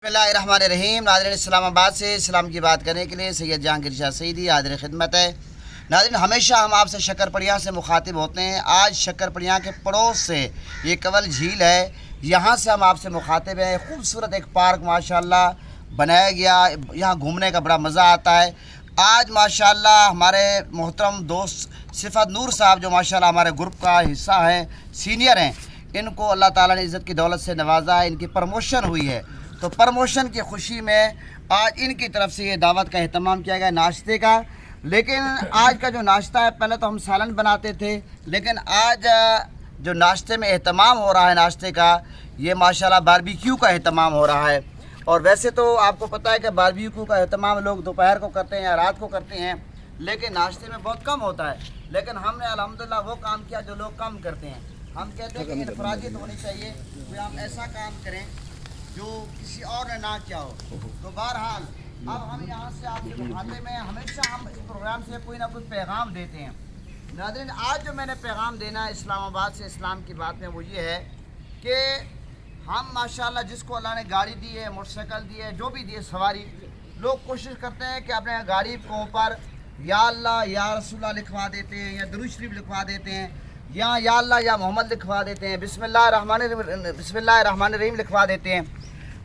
बिस्मिल्लाहिर्रहमानिर्रहीम। नाज़रीन, इस्लामाबाद से इस्लाम की बात करने के लिए सैयद जहांगीर शाह सईदी हाज़िर खिदमत है। नाज़रीन, हमेशा हम आपसे शक्करपड़िया से मुखातिब होते हैं। आज शक्करपड़िया के पड़ोस से ये कवल झील है, यहाँ से हम आपसे मुखातिब हैं। खूबसूरत एक पार्क माशाअल्लाह बनाया गया, यहाँ घूमने का बड़ा मज़ा आता है। आज माशाअल्लाह हमारे मोहतरम दोस्त सिफत नूर साहब जो माशाअल्लाह हमारे ग्रुप का हिस्सा हैं, सीनियर हैं, इनको अल्लाह ताला ने इज़्ज़त की दौलत से नवाजा है। इनकी प्रमोशन हुई है, तो प्रमोशन की खुशी में आज इनकी तरफ से ये दावत का अहतमाम किया गया नाश्ते का। लेकिन आज का जो नाश्ता है, पहले तो हम सालन बनाते थे, लेकिन आज जो नाश्ते में अहतमाम हो रहा है नाश्ते का, ये माशाल्लाह बारबेक्यू का अहतमाम हो रहा है। और वैसे तो आपको पता है कि बारबेक्यू का अहतमाम लोग दोपहर को करते हैं या रात को करते हैं, लेकिन नाश्ते में बहुत कम होता है। लेकिन हमने अल्हम्दुलिल्लाह वो काम किया जो लोग कम करते हैं। हम कहते हैं कि इनफरादियत होनी चाहिए, कि हम ऐसा काम करें जो किसी और ने ना किया हो। तो बहरहाल अब हम यहाँ से आपके मुखातिब में, हमेशा हम इस प्रोग्राम से कोई ना कोई पैगाम देते हैं। नाज़रीन, आज जो मैंने पैगाम देना है इस्लामाबाद से इस्लाम की बात में, वो ये है कि हम माशाल्लाह जिसको अल्लाह ने गाड़ी दी है, मोटरसाइकिल दी है, जो भी दी है सवारी, लोग कोशिश करते हैं कि अपने गाड़ी के ऊपर या अल्लाह या रसूलुल्लाह लिखवा देते हैं, या दुरूद शरीफ लिखवा देते हैं, या अल्लाह या मोहम्मद लिखवा देते हैं, बिस्मिल्लाहिर्रहमानिर्रहीम लिखवा देते हैं।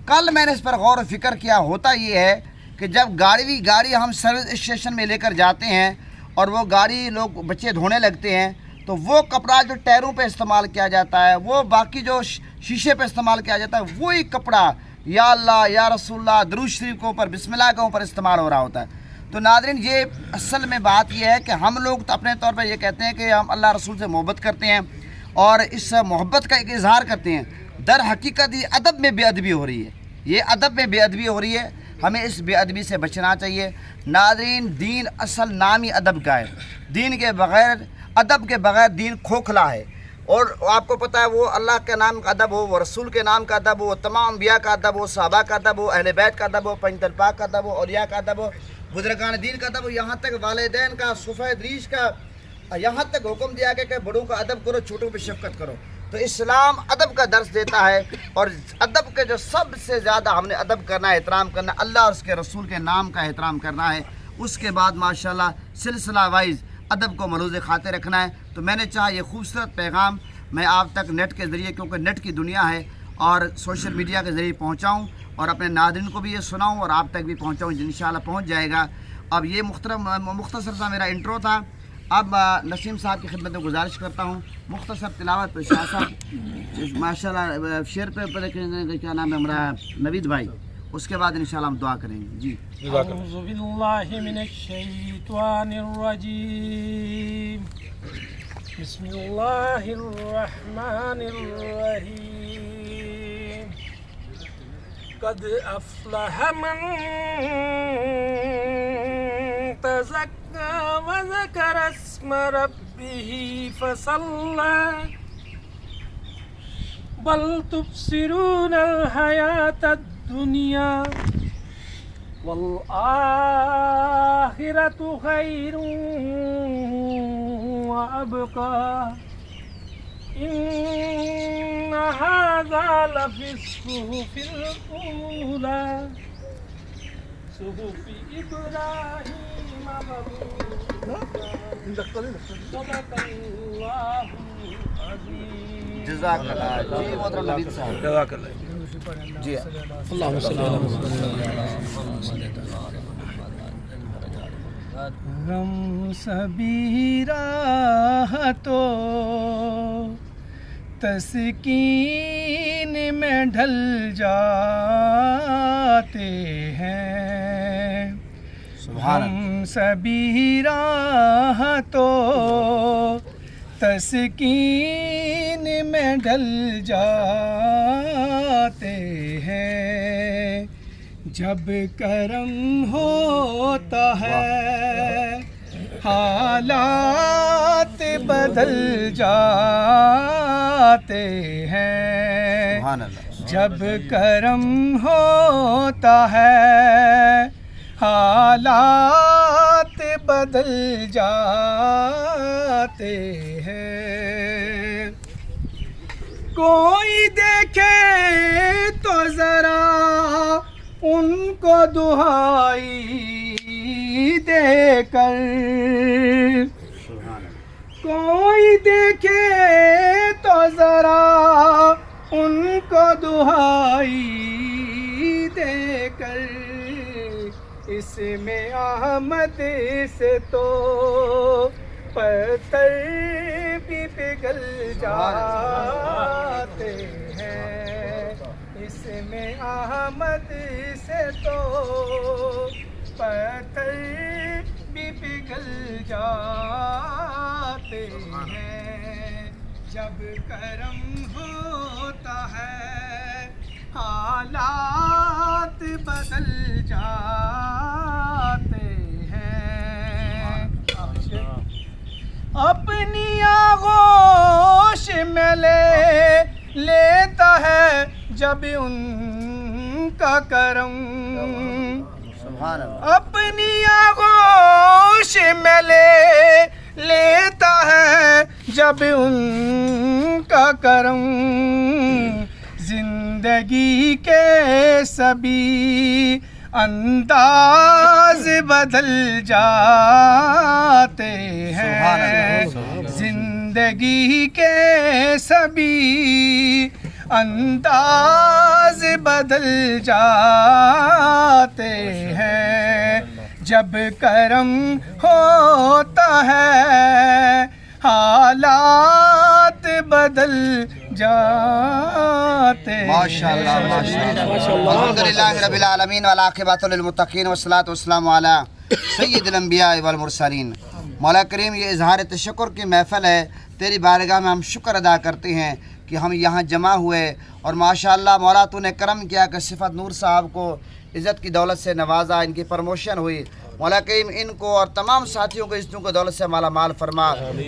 कल मैंने इस पर गौर फिक्र किया। होता ये है कि जब गाड़ी हम सर्विस स्टेशन में लेकर जाते हैं और वो गाड़ी लोग बच्चे धोने लगते हैं, तो वो कपड़ा जो टायरों पे इस्तेमाल किया जाता है, वो बाकी जो शीशे पे इस्तेमाल किया जाता है, वही कपड़ा या अल्लाह या रसूलुल्लाह दुरूद शरीफ के ऊपर, बिस्मिल्लाह के ऊपर इस्तेमाल हो रहा होता है। तो नाज़रीन, ये असल में बात ये है कि हम लोग तो अपने तौर पर ये कहते हैं कि हम अल्लाह रसूल से मोहब्बत करते हैं और इस मोहब्बत का एक इजहार करते हैं। दर हकीकत ये अदब में बेअदबी हो रही है, ये अदब में बेअदबी हो रही है। हमें इस बेअदबी से बचना चाहिए। नाज़रीन, दीन असल नाम ही अदब का है। दीन के बग़ैर, अदब के बग़ैर दीन खोखला है। और आपको पता है, वो अल्लाह के नाम का अदब हो, वो रसूल के नाम का अदब हो, तमाम अंबिया का अदब हो, सहाबा का अदब हो, अहले बैत का अदब हो, पंजतन पाक का अदब हो, औलिया का अदब हो, बुज़ुर्गान दीन का अदब हो, यहाँ तक वालिदैन का, सुफ़े दरीश का, यहाँ तक हुक्म दिया गया कि बड़ों का अदब करो, छोटों पर शफ़क़त करो। तो इस्लाम अदब का दर्स देता है, और अदब के जो सबसे ज़्यादा हमने अदब करना है, एहतराम करना, अल्लाह और उसके रसूल के नाम का एहतराम करना है। उसके बाद माशाल्लाह सिलसिला वाइज अदब को मलूज़ खाते रखना है। तो मैंने चाहा ये खूबसूरत पैगाम मैं आप तक नेट के ज़रिए, क्योंकि नेट की दुनिया है, और सोशल मीडिया के ज़रिए पहुँचाऊँ, और अपने नाज़रीन को भी ये सुनाऊँ और आप तक भी पहुँचाऊँ, इंशाअल्लाह पहुँच जाएगा। अब ये मुख्तसर सा मेरा इंट्रो था। अब नसीम साहब की खिदमत में गुजारिश करता हूँ, मुख्तसर तिलावत पे शाह साहब माशाल्लाह शेर पे क्या नाम है हमारा नवीद भाई, उसके बाद इंशाल्लाह हम दुआ करेंगे। जी, अऊज़ु बिल्लाहि मिनश शैतानिर रजीम, बिस्मिल्लाहिर रहमानिर रहीम, क़द अफ़लह मन तज़क्का व ज़करा अस्म रब्बिही फ़सल्ला, बल तुबसिरूनल हयातद दुनिया वल आखिरतु खैरुन व अबका, इन्न हाज़ा लफ़िस्सुहुफ़िल ऊला, सुहुफ़ि इब्राहीम व मूसा, सदक़ल्लाहुल अज़ीम। जज़ाकल्लाह। जी मोहतरम नवीद साहब, जज़ाकल्लाह। जी अल्लाहुम्मा सल्ली अला गम सभी राहतों तस्कीन में ढल जाते हैं, हम सभी राहतों तस्कीन में ढल जाते हैं, जब करम होता है हालात बदल जाते हैं, जब करम होता है हालात बदल जाते हैं। کوئی دیکھے تو ذرا ان کو دہائی دے کر، کوئی دیکھے تو ذرا ان کو دہائی دے کر، اس میں احمد سے تو پتھر بھی پگھل جاتے ہیں، اس میں احمد سے تو پتھر بھی پگھل جاتے ہیں، جب کرم ہوتا ہے حالات بدل جاتے ہیں، اپنی آغوش میں لیتا ہے جب ان کا کرم، سبحان اللہ، اپنی آغوش میں لیتا ہے جب ان کا کرم، زندگی کے سبھی انداز بدل جاتے ہیں، زندگی کے سبھی انداز بدل جاتے ہیں، جب کرم ہوتا ہے حالات بدل جاتے ہیں۔ ماشاءاللہ ماشاءاللہ، الحمدللہ رب العالمین والعاقبۃ للمتقین والصلاۃ والسلام علی سید الانبیاء والمرسلین۔ مولا کریم، یہ اظہار تشکر کی محفل ہے، تیری بارگاہ میں ہم شکر ادا کرتے ہیں کہ ہم یہاں جمع ہوئے، اور ماشاءاللہ مولا تو نے کرم کیا کہ صفت نور صاحب کو عزت کی دولت سے نوازا، ان کی پروموشن ہوئی۔ مولا کریم ان کو اور تمام ساتھیوں کو عزتوں کی دولت سے مالا مال فرما،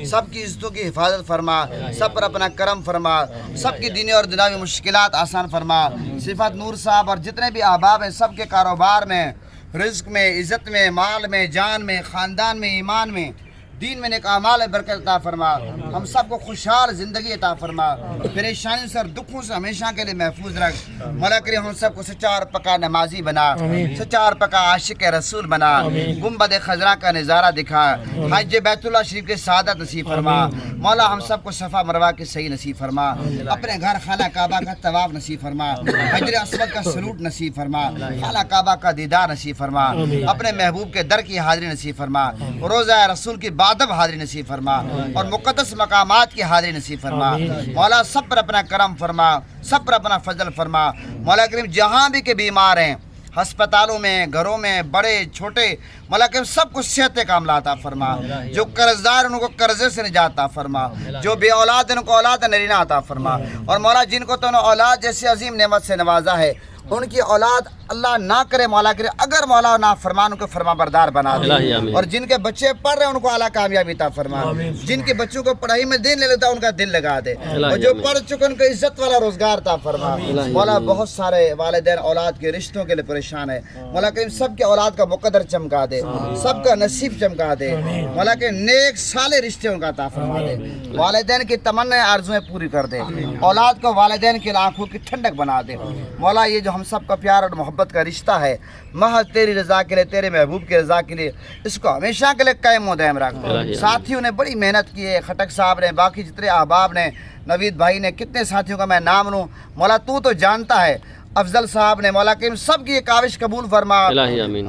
سب کی عزتوں کی حفاظت فرما، سب پر اپنا کرم فرما، سب کی دینی اور دنیاوی مشکلات آسان فرما۔ صفت نور صاحب اور جتنے بھی احباب ہیں، سب کے کاروبار میں، رزق میں، عزت میں، مال میں، جان میں، خاندان میں، ایمان میں، دین میں نیک اعمال میں برکت عطا فرما، ہم سب کو خوشحال زندگی عطا فرما، پریشانیوں سے اور دکھوں سے ہمیشہ کے لیے محفوظ رکھ۔ مولا کریم ہم سب کو سچا اور پکا نمازی بنا، سچا اور پکا عاشق رسول بنا، گنبد خضرا کا نظارہ دکھا، حج بیت اللہ شریف کے سعادت نصیب فرما۔ مولا ہم سب کو صفا مروہ کے صحیح نصیب فرما، اپنے گھر خانہ کعبہ کا طواف نصیب فرما، حجر اسود کا سلوٹ نصیب فرما، خانہ کعبہ کا دیدار نصیب فرما، اپنے محبوب کے در کی حاضری نصیب فرما، روزہ رسول کی ادب حاضری نصیب فرما، اور مقدس مقامات کی حاضری نصیب فرما۔ مولا سب پر اپنا کرم فرما، سب پر اپنا فضل فرما۔ مولا کریم جہاں بھی کے بیمار ہیں، ہسپتالوں میں، گھروں میں، بڑے چھوٹے، مولا کریم سب کو صحت کاملہ عطا فرما، جو قرضدار ان کو قرضے سے نجات عطا فرما، جو بے اولاد ان کو اولاد نرینہ عطا فرما، اور مولا جن کو تو نے اولاد جیسی عظیم نعمت سے نوازا ہے، ان کی اولاد اللہ نہ کرے مولا کرے، اگر مولا نافرمان ان کو فرما بردار بنا دے، اور جن کے بچے پڑھ رہے ہیں ان کو اعلیٰ کامیابی عطا فرما، جن کے بچوں کو پڑھائی میں دین لے لیتا ان کا دل لگا دے، اور جو پڑھ چکے ان کو عزت والا روزگار عطا فرما۔ مولا بہت سارے والدین اولاد کے رشتوں کے لیے پریشان ہے، مولا کریم سب کے اولاد کا مقدر چمکا دے، سب کا نصیب چمکا دے، مولا کے نیک صالح رشتے ان کا عطا فرما دے، والدین کی تمنا آرزویں پوری کر دے، اولاد کو والدین کی آنکھوں کی ٹھنڈک بنا دے۔ مولا یہ جو ہم سب کا پیار اور محبت کا رشتہ ہے، محض تیری رضا کے لیے، تیرے محبوب کی رضا کے لیے، اس کو ہمیشہ کے لیے قائم و دائم رکھ۔ ساتھیوں نے بڑی محنت کی ہے، خٹک صاحب نے، باقی جتنے احباب نے، نوید بھائی نے، کتنے ساتھیوں کا میں نام لوں، مولا تو جانتا ہے، افضل صاحب نے، مولا کریم سب کی یہ کاوش قبول فرما۔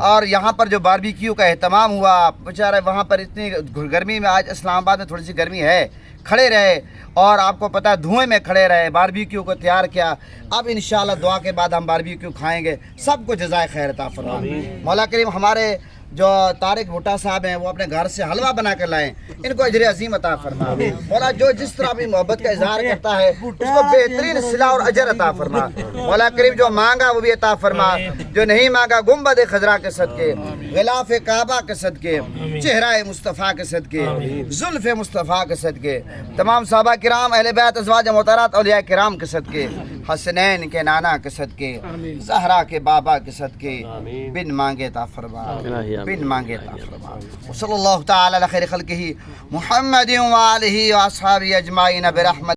اور یہاں پر جو باربیکیو کا اہتمام ہوا، بیچارے وہاں پر اتنی گرمی میں، آج اسلام آباد میں تھوڑی سی گرمی ہے، کھڑے رہے، اور آپ کو پتہ ہے دھوئیں میں کھڑے رہے، باربیکیو کو تیار کیا۔ اب انشاءاللہ دعا کے بعد ہم باربیکیو کھائیں گے، سب کو جزائے خیر عطا فرما۔ مولا کریم ہمارے جو طارق بھٹا صاحب ہیں، وہ اپنے گھر سے حلوہ بنا کر لائیں، ان کو اجر عظیم عطا فرما۔ مولا جو جس طرح اپنی محبت کا اظہار کرتا ہے، اس کو بہترین صلہ اور اجر عطا فرما۔ مولا کریم جو مانگا وہ بھی عطا فرما، جو نہیں مانگا گنبد خضرا کے صدقے، غلاف کعبہ کے صدقے، چہرہ مصطفیٰ کے صدقے، زلف مصطفیٰ کے صدقے، تمام صحابہ کرام، اہل بیت، ازواج مطہرات، اولیاء کرام کے صدقے، حسنین کے نانا کے صدقے، زہرا کے بابا کے صدقے، بن مانگے عطا فرما، بن مانگے عطا فرما۔ صلی اللہ تعالی علی خیر خلقہ محمد و آلہ و اصحابہ اجمعین برحمتہ۔